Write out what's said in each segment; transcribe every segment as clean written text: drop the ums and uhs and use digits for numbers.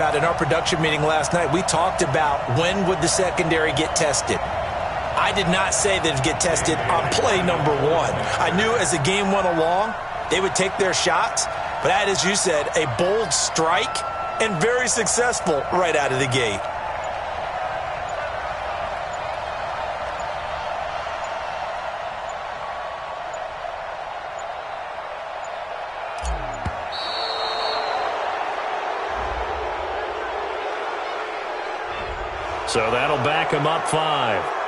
In our production meeting last night, we talked about when would the secondary get tested. I did not say that it'd get tested on play number one. I knew as the game went along, they would take their shots, but that, as you said, a bold strike and very successful right out of the gate. So that'll back him up 5.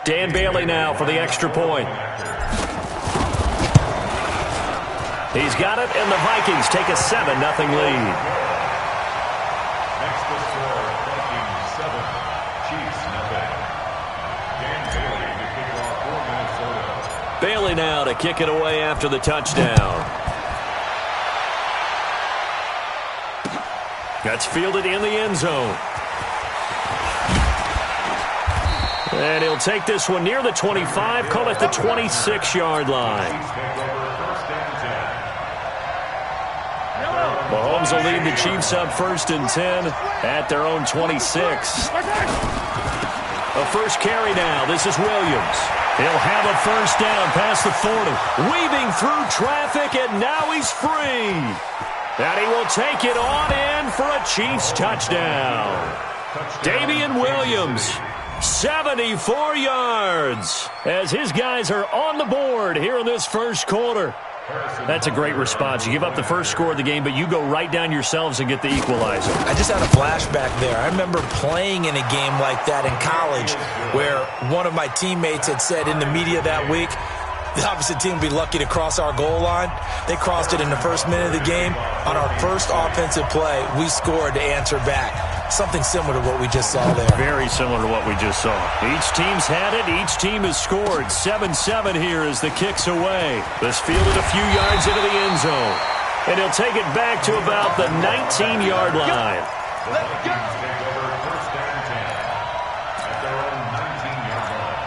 Dan Bailey now for the extra point. He's got it, and the Vikings take a 7-0 lead. Bailey now to kick it away after the touchdown. That's fielded in the end zone. And he'll take this one near the 25, call it the 26-yard line. Mahomes will lead the Chiefs up 1st and 10 at their own 26. A first carry now. This is Williams. He'll have a first down past the 40. Weaving through traffic, and now he's free. And he will take it on in for a Chiefs touchdown. Damian Williams, 74 yards, as his guys are on the board here in this first quarter. That's a great response. You give up the first score of the game, but you go right down yourselves and get the equalizer. I just had a flashback there. I remember playing in a game like that in college where one of my teammates had said in the media that week, the opposite team would be lucky to cross our goal line. They crossed it in the first minute of the game. On our first offensive play, we scored to answer back. Something similar to what we just saw there. Very similar to what we just saw. Each team's had it. Each team has scored. 7-7 here as the kick's away. This fielded a few yards into the end zone. And he'll take it back to about the 19-yard line. Let's go. Take over 1st and 10 at their own 19-yard line.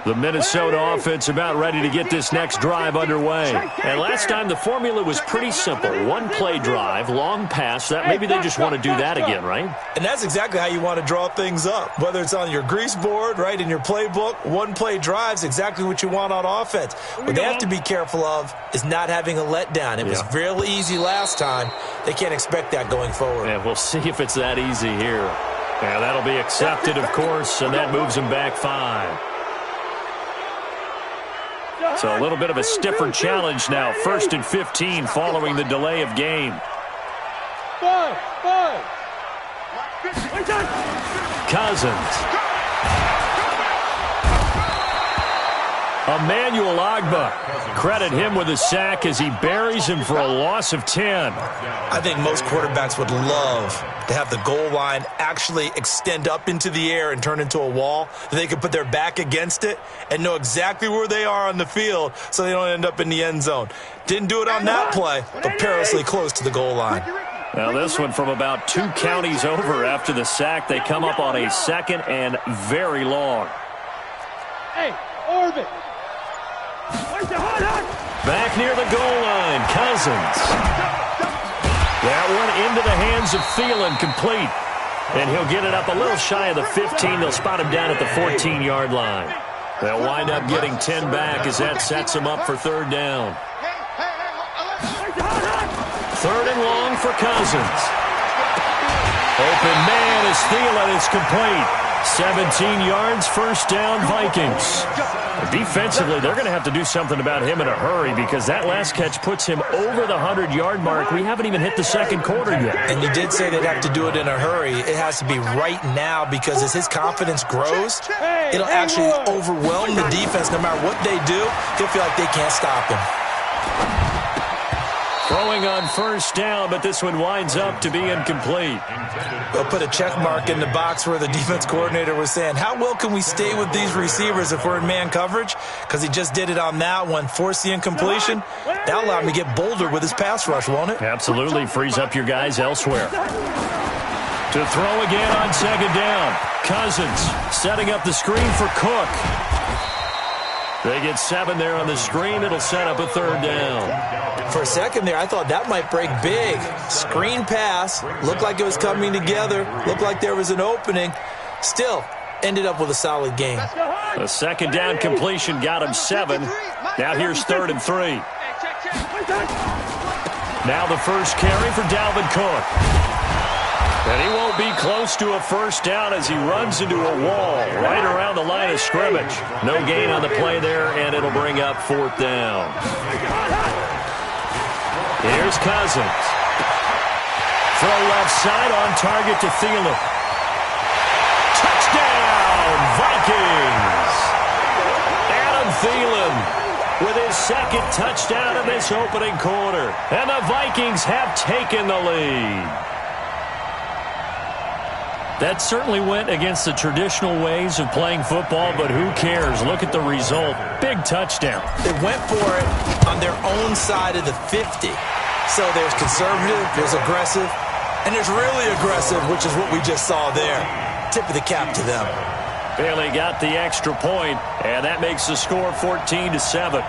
The Minnesota offense about ready to get this next drive underway. And last time the formula was pretty simple. One-play drive, long pass. That maybe they just want to do that again, right? And that's exactly how you want to draw things up. Whether it's on your grease board, right, in your playbook, one-play drive's exactly what you want on offense. What they have to be careful of is not having a letdown. It was real easy last time. They can't expect that going forward. Yeah, we'll see if it's that easy here. Yeah, that'll be accepted, of course, and that moves them back 5. So a little bit of a stiffer challenge now. 1st and 15 following the delay of game. Cousins. Emmanuel Ogbah. Credit him with a sack as he buries him for a loss of 10. I think most quarterbacks would love to have the goal line actually extend up into the air and turn into a wall. They could put their back against it and know exactly where they are on the field so they don't end up in the end zone. Didn't do it on that play, but perilously close to the goal line. Now this one from about 2 counties over after the sack. They come up on a 2nd and very long. Hey, Orbit. Back near the goal line, Cousins. That one into the hands of Thielen, complete. And he'll get it up a little shy of the 15. They'll spot him down at the 14-yard line. They'll wind up getting 10 back as that sets them up for 3rd down. 3rd and long for Cousins. Open man as Thielen is complete. 17 yards, first down, Vikings. Defensively, they're going to have to do something about him in a hurry because that last catch puts him over the 100-yard mark. We haven't even hit the second quarter yet. And you did say they'd have to do it in a hurry. It has to be right now because as his confidence grows, it'll actually overwhelm the defense. No matter what they do, he'll feel like they can't stop him. Throwing on first down, but this one winds up to be incomplete. They'll put a check mark in the box where the defense coordinator was saying, how well can we stay with these receivers if we're in man coverage? Because he just did it on that one, force the incompletion. That'll allow him to get bolder with his pass rush, won't it? Absolutely, frees up your guys elsewhere. To throw again on second down. Cousins setting up the screen for Cook. They get 7 there on the screen. It'll set up a third down. For a second there, I thought that might break big. Screen pass. Looked like it was coming together. Looked like there was an opening. Still, ended up with a solid game. A second down completion got him 7. Now here's 3rd and 3. Now the first carry for Dalvin Cook. And he won't be close to a first down as he runs into a wall right around the line of scrimmage. No gain on the play there, and it'll bring up 4th down. Here's Cousins. Throw left side on target to Thielen. Touchdown, Vikings! Adam Thielen with his second touchdown in this opening quarter. And the Vikings have taken the lead. That certainly went against the traditional ways of playing football, but who cares? Look at the result. Big touchdown. They went for it on their own side of the 50. So there's conservative, there's aggressive, and there's really aggressive, which is what we just saw there. Tip of the cap to them. Bailey got the extra point, and that makes the score 14-7.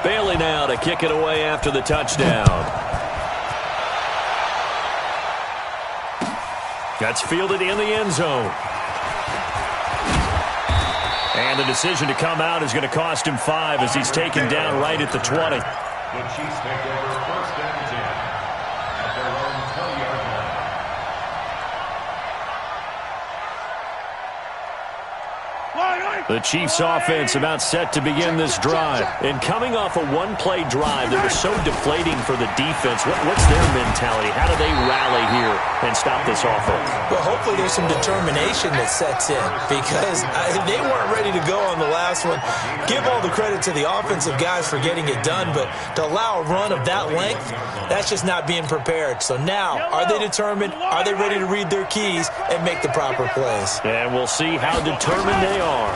Bailey now to kick it away after the touchdown. That's fielded in the end zone. And the decision to come out is going to cost him 5 as he's taken down right at the 20. The Chiefs take over 1st and 10 at their own 20-yard line. The Chiefs offense about set to begin this drive. And coming off a one-play drive that was so deflating for the defense, what's their mentality? How do they rally here and stop this offense? Well, hopefully there's some determination that sets in because they weren't ready to go on the last one. Give all the credit to the offensive guys for getting it done, but to allow a run of that length, that's just not being prepared. So now, are they determined? Are they ready to read their keys and make the proper plays? And we'll see how determined they are.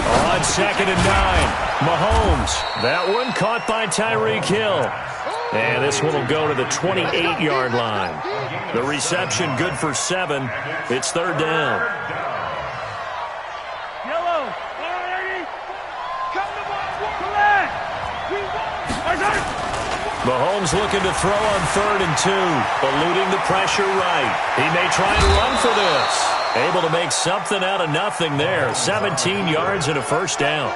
On 2nd and 9, Mahomes. That one caught by Tyreek Hill. And this one will go to the 28-yard line. The reception good for 7. It's 3rd down. Yellow, come to Mahomes looking to throw on 3rd and 2. Eluding the pressure right. He may try and run for this. Able to make something out of nothing there. 17 yards and a first down.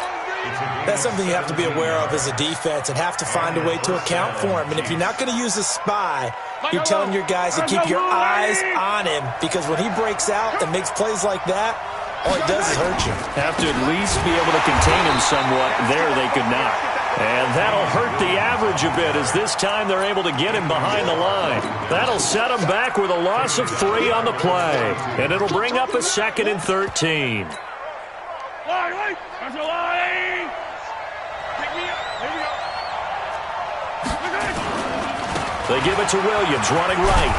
That's something you have to be aware of as a defense and have to find a way to account for him. And if you're not going to use a spy, you're telling your guys to keep your eyes on him because when he breaks out and makes plays like that, all he does is hurt you. Have to at least be able to contain him somewhat. There they could not. And that'll hurt the average a bit as this time they're able to get him behind the line. That'll set him back with a loss of 3 on the play. And it'll bring up a 2nd and 13. They give it to Williams, running right.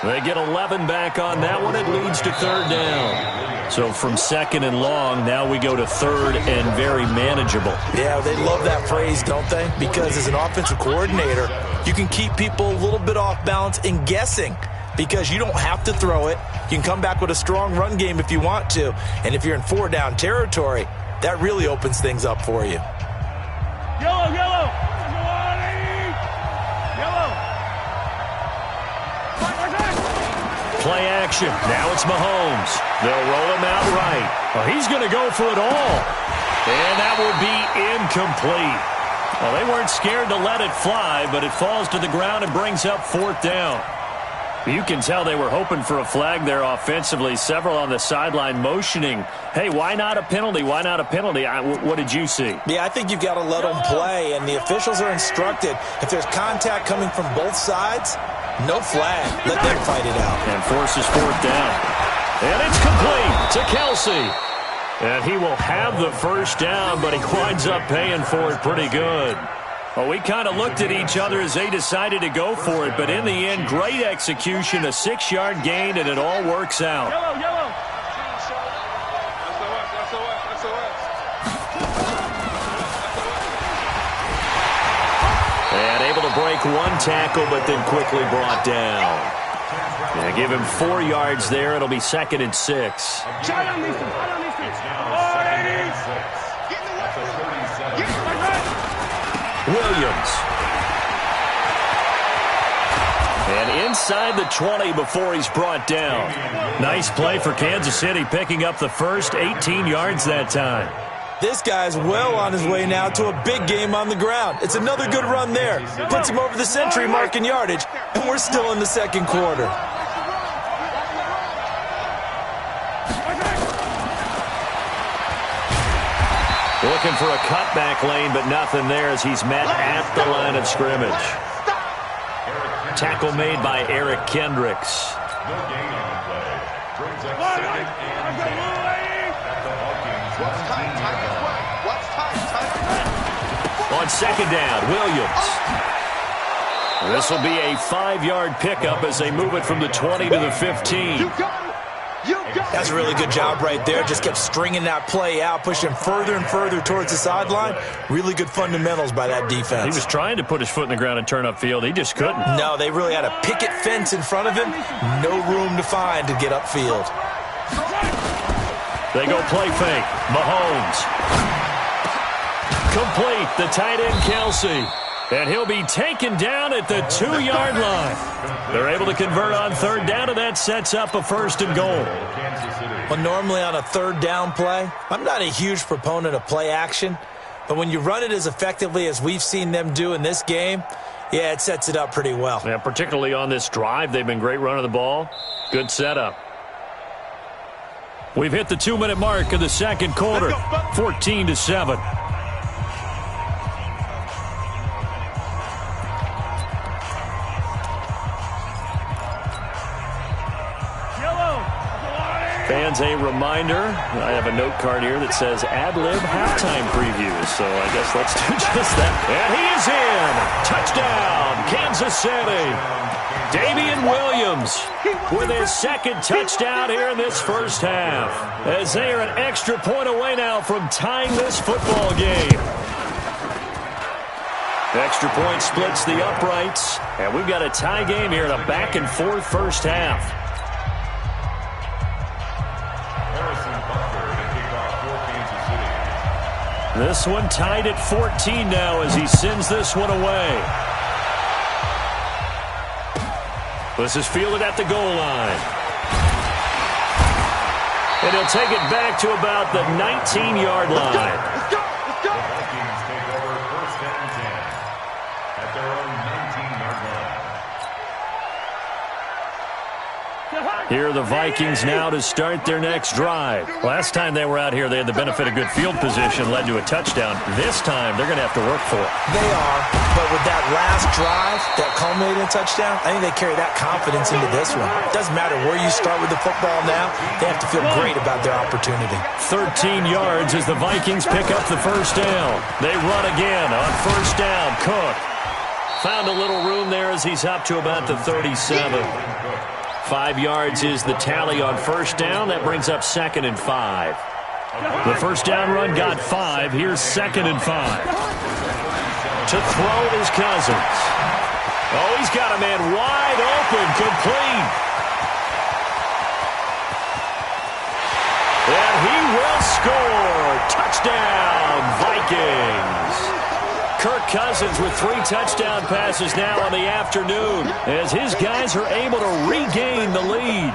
They get 11 back on that one. It leads to 3rd down. So from 2nd and long, now we go to 3rd and very manageable. Yeah, they love that phrase, don't they? Because as an offensive coordinator, you can keep people a little bit off balance and guessing because you don't have to throw it. You can come back with a strong run game if you want to. And if you're in 4-down territory, that really opens things up for you. Yellow, yellow. Play action. Now it's Mahomes. They'll roll him out right. Well, he's going to go for it all. And that would be incomplete. Well, they weren't scared to let it fly, but it falls to the ground and brings up 4th down. You can tell they were hoping for a flag there offensively. Several on the sideline motioning, hey, why not a penalty? Why not a penalty? What did you see? Yeah, I think you've got to let them play, and the officials are instructed. If there's contact coming from both sides, no flag. Let them fight it out. And forces 4th down. And it's complete to Kelsey. And he will have the first down, but he winds up paying for it pretty good. Well, we kind of looked at each other as they decided to go for it, but in the end, great execution, a 6-yard gain, and it all works out. Yellow, yellow. And able to break one tackle, but then quickly brought down. Yeah, give him 4 yards there. It'll be 2nd and 6. Williams. And inside the 20 before he's brought down. Nice play for Kansas City, picking up the first 18 yards that time. This guy's well on his way now to a big game on the ground. It's another good run there. Puts him over the century mark in yardage, and we're still in the 2nd quarter. Looking for a cutback lane, but nothing there as he's met at the line of scrimmage. Tackle made by Eric Kendricks. No gain on the play. Brings up 2nd and 10 at the Vikings 1. On 2nd down, Williams. This will be a 5-yard pickup as they move it from the 20 to the 15. That's a really good job right there. Just kept stringing that play out, pushing further and further towards the sideline. Really good fundamentals by that defense. He was trying to put his foot in the ground and turn upfield. He just couldn't. No, they really had a picket fence in front of him. No room to find to get upfield. They go play fake. Mahomes. Complete. The tight end, Kelsey. And he'll be taken down at the 2-yard line. They're able to convert on 3rd down, and that sets up a 1st and goal. Well, normally on a 3rd down play, I'm not a huge proponent of play action, but when you run it as effectively as we've seen them do in this game, yeah, it sets it up pretty well. Yeah, particularly on this drive, they've been great running the ball. Good setup. We've hit the 2-minute mark of the 2nd quarter, 14-7. Fans, a reminder, I have a note card here that says ad-lib halftime preview, so I guess let's do just that. And he is in. Touchdown, Kansas City. Damian Williams with his 2nd touchdown here in this first half, as they are an extra point away now from tying this football game. Extra point splits the uprights, and we've got a tie game here in a back-and-forth first half. This one tied at 14 now as he sends this one away. This is fielded at the goal line. And he'll take it back to about the 19-yard line. The Vikings take over 1st and 10 at their own 19-yard line. Here are the Vikings now to start their next drive. Last time they were out here, they had the benefit of good field position, led to a touchdown. This time, they're going to have to work for it. They are, but with that last drive, that culminated in a touchdown, I think they carry that confidence into this one. It doesn't matter where you start with the football now. They have to feel great about their opportunity. 13 yards as the Vikings pick up the first down. They run again on 1st down. Cook found a little room there as he's up to about the 37. 5 yards is the tally on 1st down. That brings up 2nd and 5. The 1st down run got 5. Here's 2nd and 5. To throw is Cousins. Oh, he's got a man wide open, complete. And he will score. Touchdown, Vikings. Kirk Cousins with 3 touchdown passes now on the afternoon as his guys are able to regain the lead.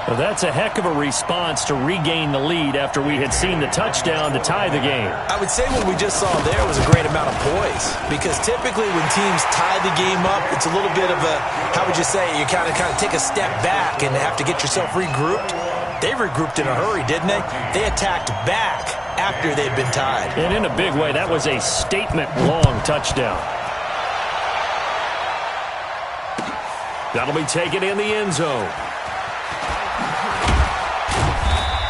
Well, that's a heck of a response to regain the lead after we had seen the touchdown to tie the game. I would say what we just saw there was a great amount of poise, because typically when teams tie the game up, it's a little bit of a, how would you say, you kind of take a step back and have to get yourself regrouped. They regrouped in a hurry, didn't they? They attacked back after they'd been tied. And in a big way, that was a statement-long touchdown. That'll be taken in the end zone.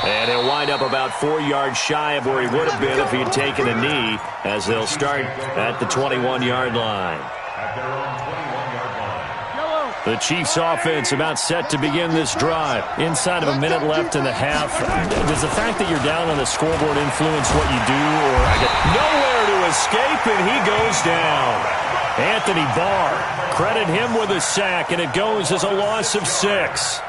And he'll wind up about 4 yards shy of where he would have been if he had taken a knee, as they'll start at the 21-yard line. At their own 21-yard line. The Chiefs offense about set to begin this drive. Inside of a minute left in the half. Does the fact that you're down on the scoreboard influence what you do? Or nowhere to escape, and he goes down. Anthony Barr, credit him with a sack, and it goes as a loss of 6.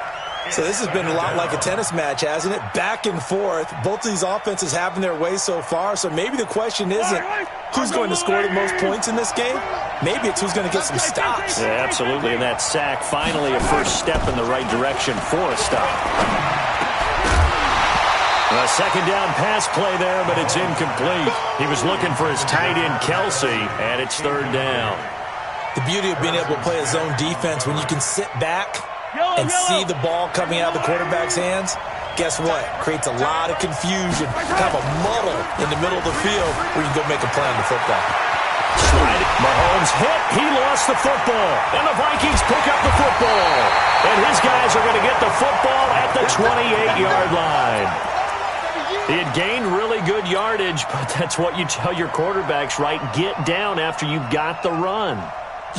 So this has been a lot like a tennis match, hasn't it? Back and forth. Both of these offenses having their way so far. So maybe the question isn't who's going to score the most points in this game. Maybe it's who's going to get some stops. Yeah, absolutely. And that sack, finally a first step in the right direction for a stop. A second down pass play there, but it's incomplete. He was looking for his tight end, Kelsey, and it's third down. The beauty of being able to play a zone defense when you can sit back and see the ball coming out of the quarterback's hands, guess what? Creates a lot of confusion, kind of a muddle in the middle of the field where you can go make a play on the football. Mahomes hit. He lost the football. And the Vikings pick up the football. And his guys are going to get the football at the 28-yard line. He had gained really good yardage, but that's what you tell your quarterbacks, right? Get down after you've got the run.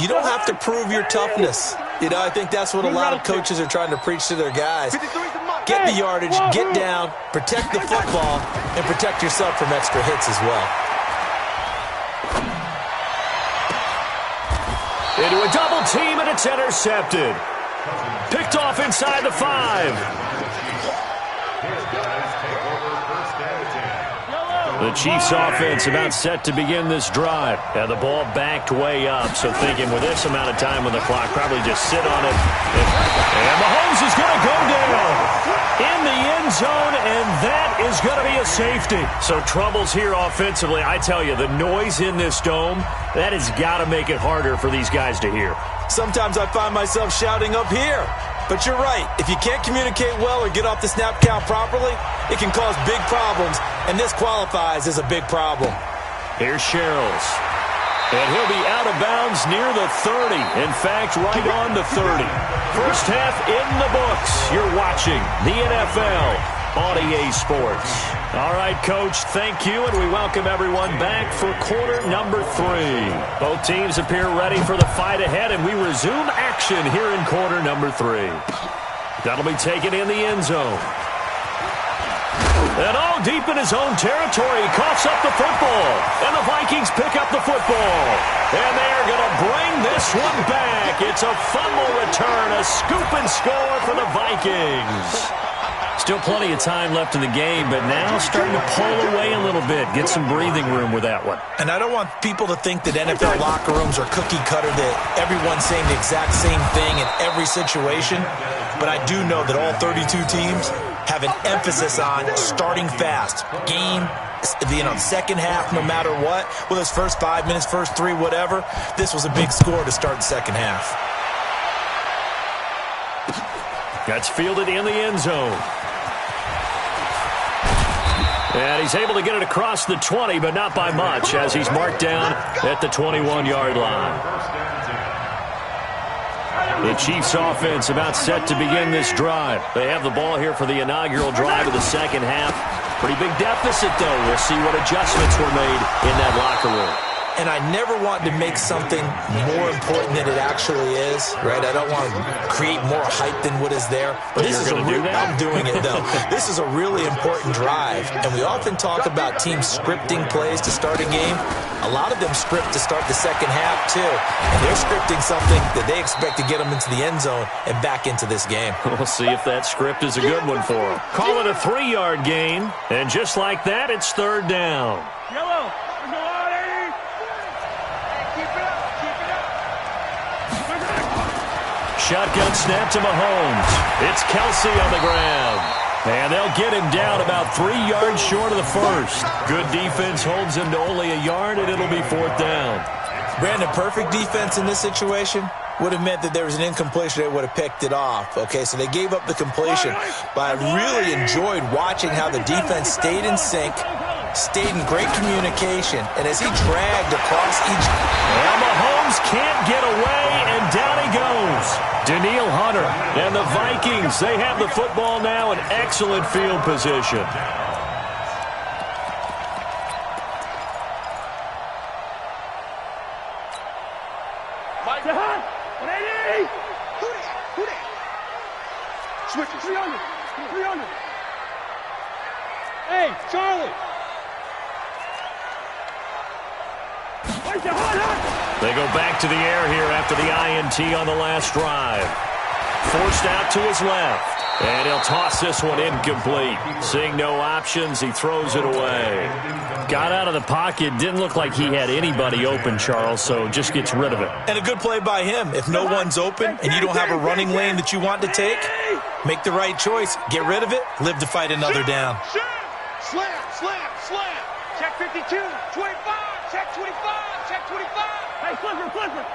You don't have to prove your toughness. You know, I think that's what a lot of coaches are trying to preach to their guys. Get the yardage, get down, protect the football, and protect yourself from extra hits as well. Into a double team, and it's intercepted. Picked off inside the 5. The Chiefs offense about set to begin this drive. And the ball backed way up, so thinking with this amount of time on the clock, probably just sit on it. And Mahomes is going to go down in the end zone, and that is going to be a safety. So troubles here offensively. I tell you, the noise in this dome, that has got to make it harder for these guys to hear. Sometimes I find myself shouting up here. But you're right. If you can't communicate well or get off the snap count properly, it can cause big problems, and this qualifies as a big problem. Here's Sherrills. And he'll be out of bounds near the 30. In fact, right on the 30. First half in the books. You're watching the NFL on EA Sports. All right, Coach, thank you, and we welcome everyone back for quarter number 3. Both teams appear ready for the fight ahead, and we resume action here in quarter number 3. That'll be taken in the end zone. And all deep in his own territory, he coughs up the football. And the Vikings pick up the football. And they're going to bring this one back. It's a fumble return, a scoop and score for the Vikings. Still plenty of time left in the game, but now starting to pull away a little bit. Get some breathing room with that one. And I don't want people to think that NFL locker rooms are cookie cutter, that everyone's saying the exact same thing in every situation. But I do know that all 32 teams have an emphasis on starting fast. Game, second half, no matter what. Whether it's first 5 minutes, first 3, whatever. This was a big score to start the second half. That's fielded in the end zone. And he's able to get it across the 20, but not by much, as he's marked down at the 21-yard line. The Chiefs offense about set to begin this drive. They have the ball here for the inaugural drive of the second half. Pretty big deficit, though. We'll see what adjustments were made in that locker room. And I never want to make something more important than it actually is, right? I don't want to create more hype than what is there. But this is I'm doing it, though. This is a really important drive. And we often talk about teams scripting plays to start a game. A lot of them script to start the second half, too. And they're scripting something that they expect to get them into the end zone and back into this game. We'll see if that script is a good one for them. Call it a 3-yard gain. And just like that, it's third down. Yellow. shotgun snap to Mahomes. It's Kelsey on the ground. And they'll get him down about 3 yards short of the first. Good defense holds him to only a yard, and it'll be 4th down. Brandon, perfect defense in this situation would have meant that there was an incompletion. They would have picked it off. Okay, so they gave up the completion. But I really enjoyed watching how the defense stayed in sync, stayed in great communication, and as he dragged across each... Well, Mahomes can't get away, and down he goes. Danielle Hunter and the Vikings, they have the football now in excellent field position. Switch it. 300. 300. Hey, Charlie. They go back to the air here after the INT on the last drive. Forced out to his left. And he'll toss this one incomplete. Seeing no options, he throws it away. Got out of the pocket. Didn't look like he had anybody open, Charles, so just gets rid of it. And a good play by him. If no one's open and you don't have a running lane that you want to take, make the right choice. Get rid of it. Live to fight another down. Slam, slam, slam. Check 52, 25, check 25, check 25. Hey, flipper.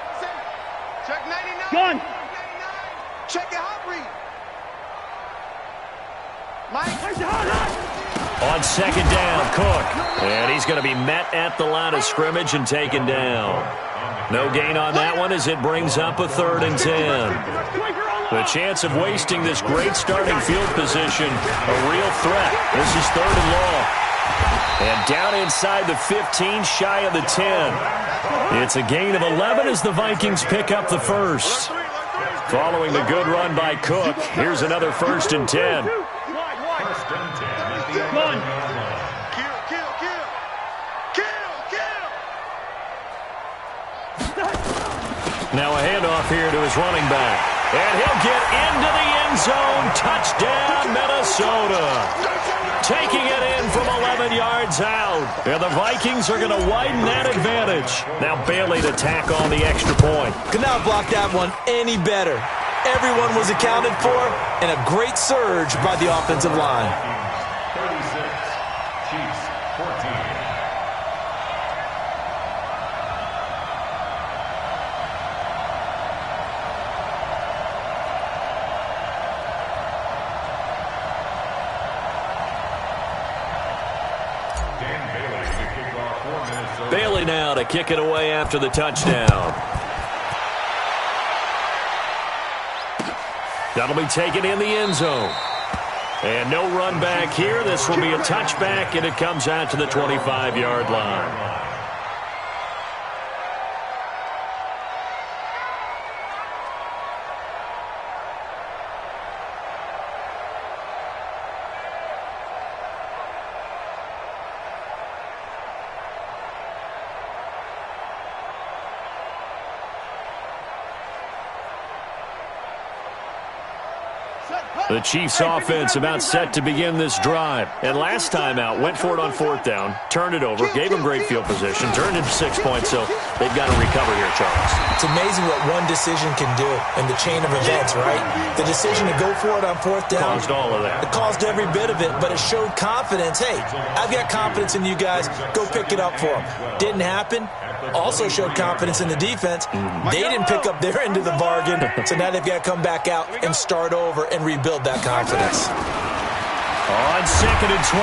Check 99. Gun. 99. Check your hot read. Mike. On 2nd down, Cook. And he's going to be met at the line of scrimmage and taken down. No gain on that one as it brings up a 3rd and 10. The chance of wasting this great starting field position, a real threat. This is 3rd and long. And down inside the 15, shy of the 10. It's a gain of 11 as the Vikings pick up the first. Following the good run by Cook, here's another 1st and 10. Run. Now a handoff here to his running back. And he'll get into the end zone. Touchdown, Minnesota. Taking it in from 11 yards out. And the Vikings are going to widen that advantage. Now Bailey to tack on the extra point. Could not block that one any better. Everyone was accounted for, and a great surge by the offensive line. 36, Chiefs 14. Bailey now to kick it away after the touchdown. That'll be taken in the end zone. And no run back here. This will be a touchback, and it comes out to the 25-yard line. The Chiefs offense about set to begin this drive. And last time out, went for it on 4th down, turned it over, gave them great field position, turned into 6 points, so they've got to recover here, Charles. It's amazing what one decision can do in the chain of events, right? The decision to go for it on 4th down. Caused all of that. It caused every bit of it, but it showed confidence. Hey, I've got confidence in you guys. Go pick it up for them. Didn't happen. Also showed confidence in the defense. They didn't pick up their end of the bargain, so now they've got to come back out and start over and rebuild that confidence. On 2nd and 12,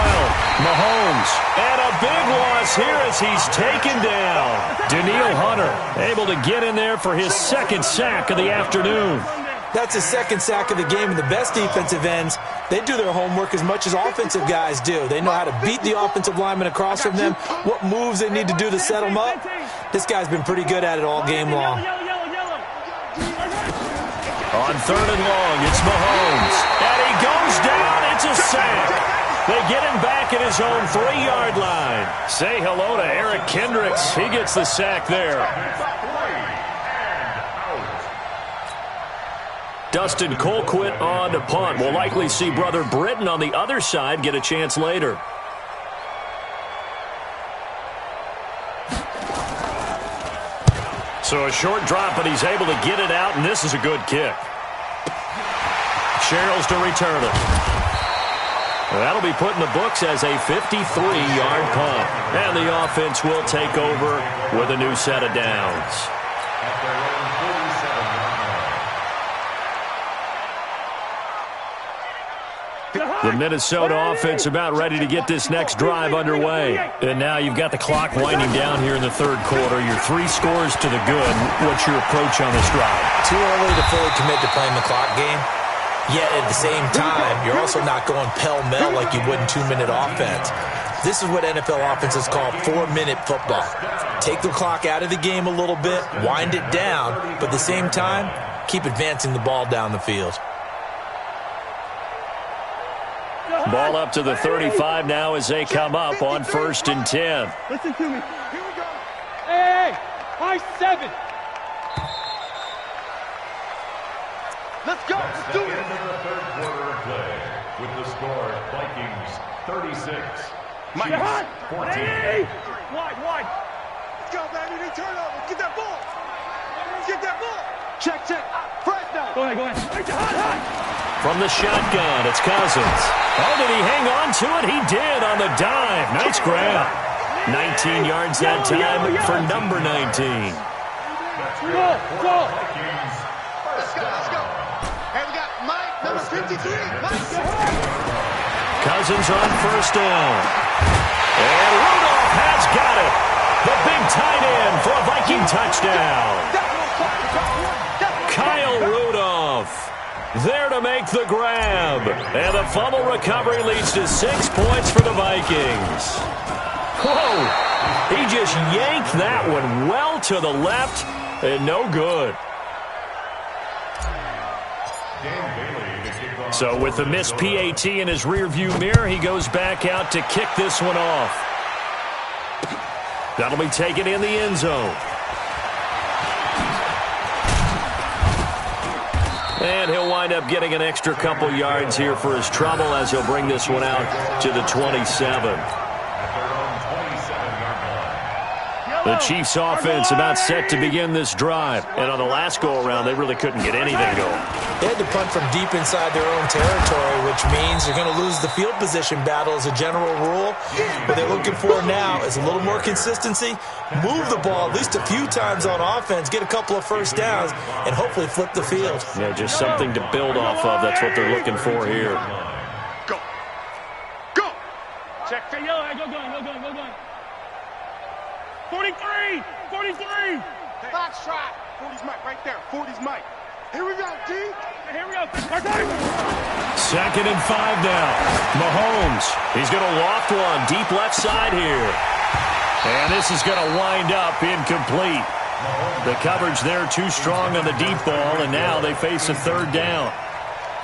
Mahomes. And a big loss here as he's taken down. Danielle Hunter able to get in there for his 2nd sack of the afternoon. That's his 2nd sack of the game, and the best defensive ends, they do their homework as much as offensive guys do. They know how to beat the offensive lineman across from them, what moves they need to do to set them up. This guy's been pretty good at it all game long. On 3rd and long, it's Mahomes. And he goes down. It's a sack. They get him back at his own 3-yard line. Say hello to Eric Kendricks. He gets the sack there. Dustin Colquitt on to punt. We'll likely see brother Britton on the other side get a chance later. So a short drop, but he's able to get it out, and this is a good kick. Sherrills to return it. That'll be put in the books as a 53-yard punt. And the offense will take over with a new set of downs. At their own 47-yard line. The Minnesota offense about ready to get this next drive underway. And now you've got the clock winding down here in the third quarter. Your 3 scores to the good. What's your approach on this drive? Too early to fully commit to playing the clock game. Yet at the same time, you're also not going pell-mell like you would in 2-minute offense. This is what NFL offenses call 4-minute football. Take the clock out of the game a little bit, wind it down, but at the same time, keep advancing the ball down the field. Ball up to the 35 now as they come up on 1st and 10. Listen to me. Here we go. Hey, high 7. Let's go. That's Let's the do it. end of the third quarter of play. With the score, Vikings 36. Mike, 14. Wide. Let's go, baby. They turn over. Get that ball. Get that ball. Check. Fresh now. Go ahead. Hot. From the shotgun, it's Cousins. Oh, did he hang on to it? He did on the dive. Nice grab. 19 yards that time for number 19. Go. Let's go. And we got Mike, number 53. Cousins on 1st down. And Rudolph has got it. The big tight end for a Viking touchdown. Kyle Rudolph there to make the grab. And the fumble recovery leads to 6 points for the Vikings. Whoa! He just yanked that one well to the left and no good. So with the missed PAT in his rearview mirror, he goes back out to kick this one off. That'll be taken in the end zone. And he'll wind up getting an extra couple yards here for his trouble as he'll bring this one out to the 27. The Chiefs offense about set to begin this drive. And on the last go-around, they really couldn't get anything going. They had to punt from deep inside their own territory, which means they're going to lose the field position battle as a general rule. What they're looking for now is a little more consistency, move the ball at least a few times on offense, get a couple of first downs, and hopefully flip the field. Yeah, just something to build off of. That's what they're looking for here. Go. Check. Go gun. 43. Box shot. 40's Mike right there. 40's Mike. Here we go, T. Here we go. 2nd and 5 now. Mahomes. He's going to loft one deep left side here. And this is going to wind up incomplete. The coverage there too strong on the deep ball, and now they face a 3rd down.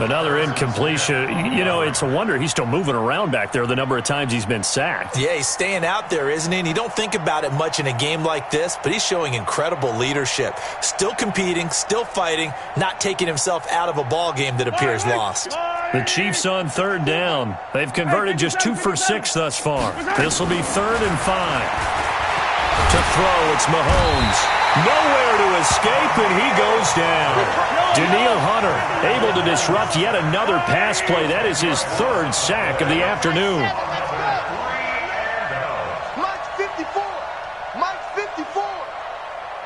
Another incompletion. You know, it's a wonder he's still moving around back there the number of times he's been sacked. Yeah, he's staying out there, isn't he? And you don't think about it much in a game like this, but he's showing incredible leadership. Still competing, still fighting, not taking himself out of a ball game that appears lost. The Chiefs on 3rd down. They've converted just 2 for 6 thus far. This will be 3rd and 5. To throw, it's Mahomes. Nowhere to escape, and he goes down. Danielle Hunter able to disrupt yet another pass play. That is his 3rd sack of the afternoon. Mike's 54.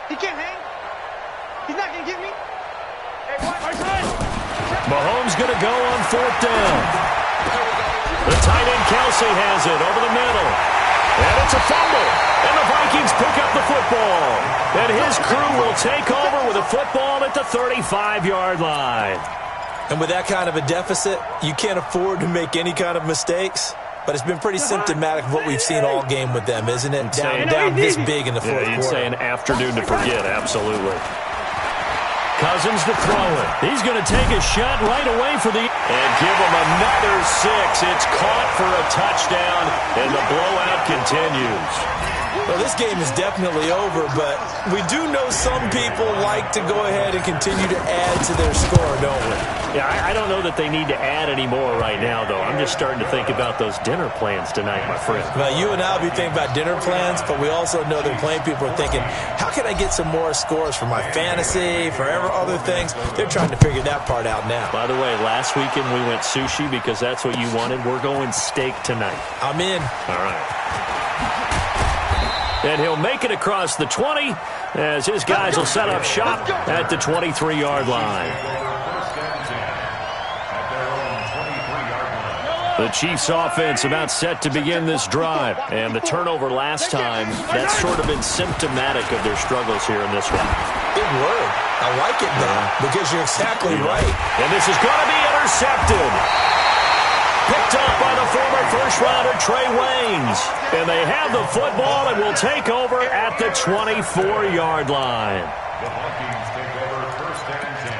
He can't hang. He's not going to get me. Mahomes going to go on 4th down. The tight end Kelsey has it over the middle. And it's a fumble. And the Vikings pick up the football. And his crew will take over with a football at the 35-yard line. And with that kind of a deficit, you can't afford to make any kind of mistakes. But it's been pretty symptomatic of what we've seen all game with them, isn't it? Down this big in the fourth quarter. You'd say an afternoon to forget, absolutely. Cousins to throw it. He's going to take a shot right away for the... And give him another 6. It's caught for a touchdown, and the blowout continues. Well, this game is definitely over, but we do know some people like to go ahead and continue to add to their score, don't we? Yeah, I don't know that they need to add any more right now, though. I'm just starting to think about those dinner plans tonight, my friend. Well, you and I will be thinking about dinner plans, but we also know that playing people are thinking, how can I get some more scores for my fantasy, for other things? They're trying to figure that part out now. By the way, last weekend we went sushi because that's what you wanted. We're going steak tonight. I'm in. All right. And he'll make it across the 20 as his guys will set up shop at the 23-yard line. The Chiefs offense about set to begin this drive. And the turnover last time, that's sort of been symptomatic of their struggles here in this one. Big word. I like it, though, because you're exactly right. And this is going to be intercepted. Picked up by the former first-rounder Trey Waynes. And they have the football and will take over at the 24-yard line. The Vikings take over first and 10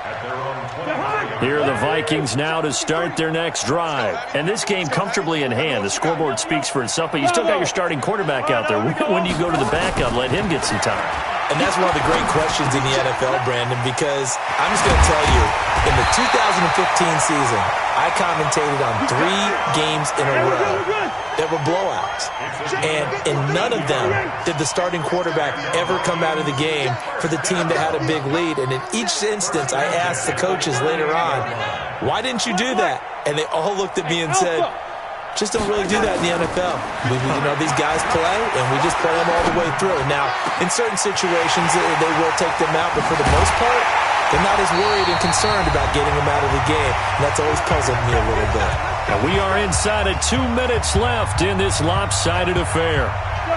at their own 23-yard line. Here are the Vikings now to start their next drive. And this game comfortably in hand. The scoreboard speaks for itself, but you still got your starting quarterback out there. When do you go to the backup, let him get some time? And that's one of the great questions in the NFL, Brandon, because I'm just going to tell you, in the 2015 season, I commentated on 3 games in a row that were blowouts. And in none of them did the starting quarterback ever come out of the game for the team that had a big lead. And in each instance, I asked the coaches later on, why didn't you do that? And they all looked at me and said, just don't really do that in the NFL. These guys play, and we just play them all the way through. Now, in certain situations, they will take them out, but for the most part, they're not as worried and concerned about getting them out of the game. And that's always puzzled me a little bit. And we are inside of 2 minutes left in this lopsided affair.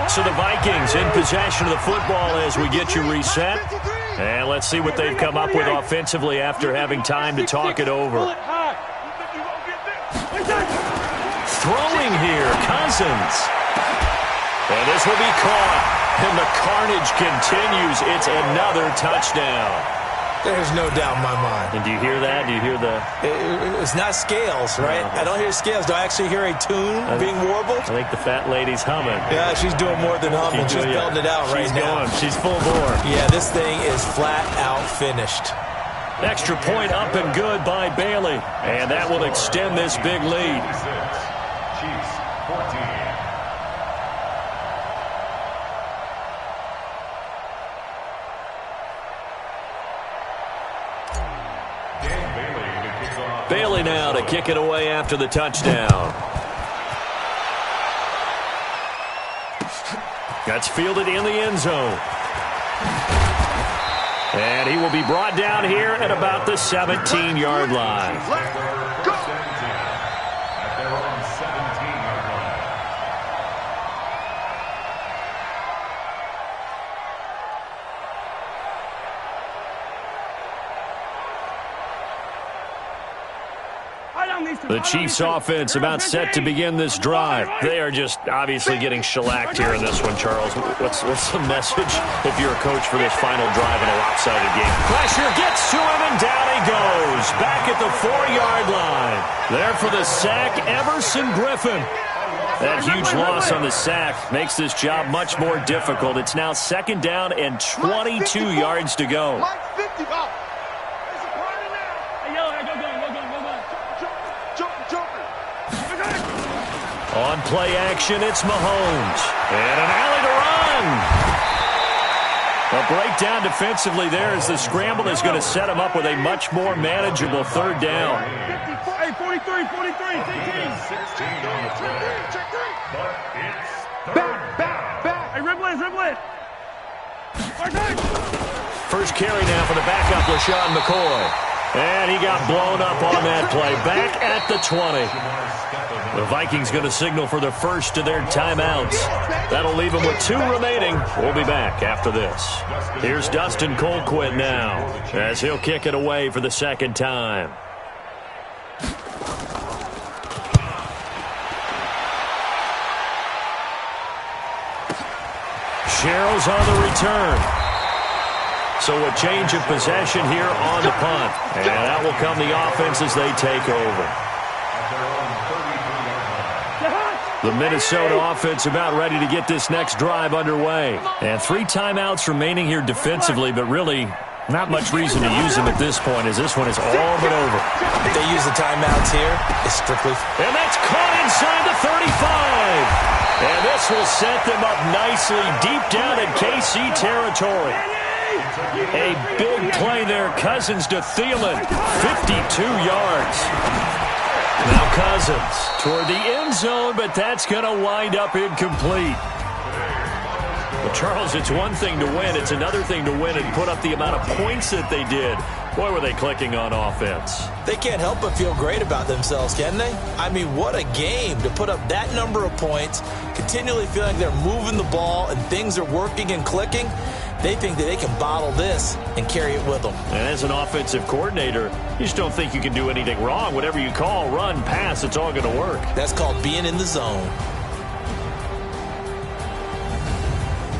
So the Vikings in possession of the football as we get you reset. And let's see what they've come up with offensively after having time to talk it over. Throwing here, Cousins. And this will be caught. And the carnage continues. It's another touchdown. There's no doubt in my mind. And do you hear that? Do you hear the... It's not scales, right? I don't hear scales. Do I actually hear a tune being warbled? I think the fat lady's humming. Yeah, she's doing more than humming. She's belting it out right now. She's full bore. Yeah, this thing is flat out finished. Extra point up and good by Bailey. And that will extend this big lead. Chiefs 14. Bailey now to kick it away after the touchdown. That's fielded in the end zone. And he will be brought down here at about the 17-yard line. At their own 17-yard line. The Chiefs offense about set to begin this drive. They are just obviously getting shellacked here in this one, Charles. What's the message if you're a coach for this final drive in a lopsided game? Pressure gets to him and down he goes. Back at the 4-yard line. There for the sack, Everson Griffin. That huge loss on the sack makes this job much more difficult. It's now 2nd down and 22 yards to go. On play action, it's Mahomes. And an alley to run. A breakdown defensively there as the scramble is going to set him up with a much more manageable 3rd down. Hey, 43, 15. 16 on the play. But it's Back. Hey, Riblet. First carry now for the backup, LaShawn McCoy. And he got blown up on that play. Back at the 20. The Vikings going to signal for the first of their timeouts. That'll leave them with 2 remaining. We'll be back after this. Here's Dustin Colquitt now as he'll kick it away for the 2nd time. Sherrill's on the return. So a change of possession here on the punt. And that will come the offense as they take over. The Minnesota offense about ready to get this next drive underway. And 3 timeouts remaining here defensively, but really not much reason to use them at this point, as this one is all but over. If they use the timeouts here, it's strictly... And that's caught inside the 35. And this will set them up nicely deep down in KC territory. A big play there. Cousins to Thielen. 52 yards. Now Cousins toward the end zone, but that's going to wind up incomplete. Well, Charles, it's one thing to win. It's another thing to win and put up the amount of points that they did. Boy, were they clicking on offense. They can't help but feel great about themselves, can they? I mean, what a game to put up that number of points, continually feeling they're moving the ball and things are working and clicking. They think that they can bottle this and carry it with them. And as an offensive coordinator, you just don't think you can do anything wrong. Whatever you call, run, pass, it's all going to work. That's called being in the zone.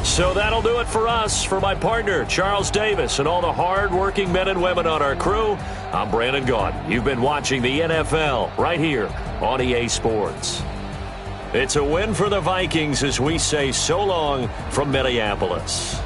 So that'll do it for us. For my partner, Charles Davis, and all the hard-working men and women on our crew, I'm Brandon Gaudin. You've been watching the NFL right here on EA Sports. It's a win for the Vikings as we say so long from Minneapolis.